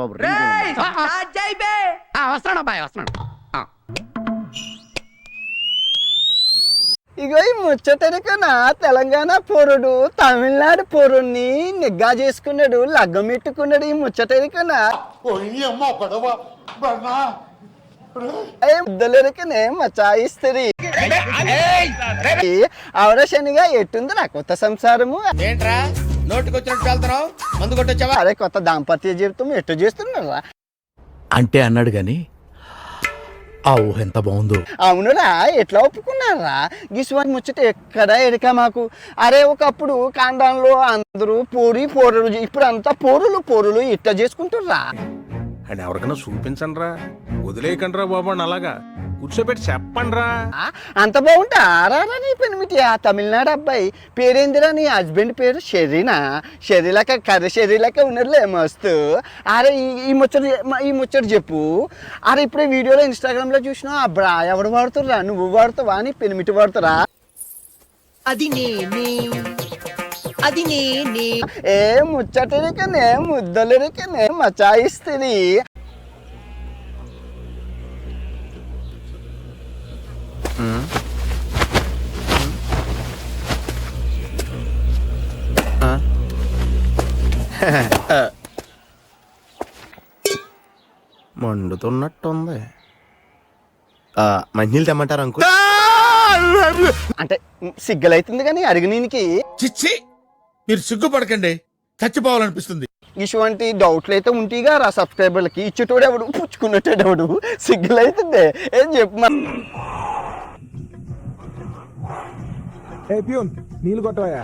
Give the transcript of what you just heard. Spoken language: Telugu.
బాబు. వస్తున్నాడు అబ్బాయి వస్తున్నాడు. ఇగో ఈ ముచ్చటరికన తెలంగాణ పోరుడు తమిళనాడు పోరుణ్ణి నిగ్గా చేసుకున్నాడు, లగ్గం పెట్టుకున్నాడు. ఈ ముచ్చటరికన ముద్దలరికనే మచాయిస్తుంది. ఆవిడ శనిగా ఎట్టుంది నా కొత్త సంసారము? ఏంట్రా నోటికొచ్చినట్టు వెళ్తున్నావు? మందు కొట్టొచ్చావా? అరే కొత్త దాంపత్య జీవితం ఎట్టు చేస్తున్నారా అంటే అన్నాడు గాని ఆ ఊహ ఎంత బాగుందో. అవునురా, ఎట్లా ఒప్పుకున్నారా? గిసువని ముచ్చట ఎక్కడ ఎడక మాకు. అరే ఒకప్పుడు కాండంలో అందరూ పోరులు, ఇప్పుడు అంతా పోరులు ఇట్లా చేసుకుంటుర్రా. అండ్ ఎవరికైనా చూపించండి రా, వదిలేయకండి రా బాబు అని అలాగా కూర్చోబెట్టి చెప్పండి రా. అంత బాగుంటా రారా నీ పెనిమిటి ఆ తమిళనాడు అబ్బాయి పేరేందిరా? నీ హస్బెండ్ పేరు షెరీనా? షెరీలక కర్రీ షెరీలక ఉన్నట్లే మస్తు. అరే ఈ ముచ్చట చెప్పు. అరే ఇప్పుడే వీడియోలో ఇన్స్టాగ్రామ్ లో చూసినా ఆ బ్రా ఎవడు వాడుతుర్రా? నువ్వు వాడుతావా? నీ పెనిమిటి వాడుతురా? ఏ ముచ్చటరికనే ముద్దలరికనే మచాయిస్తుంది. మండుతున్నట్టుంది. మంచినీళ్ళు తెమ్మంటారు అంకు? అంటే సిగ్గలైతుంది కానీ అడిగినీనికి. చిచ్చి, మీరు సిగ్గుపడకండి, చచ్చిపోవాలనిపిస్తుంది. ఇటువంటి డౌట్లు అయితే ఉంటేగా రా సబ్స్క్రైబర్లకి. ఇచ్చేటోడు ఎవడు, పుచ్చుకున్నట్టేవాడు. సిగ్గులైతుంది ఏం చెప్పు. నీళ్ళు కొట్టవా?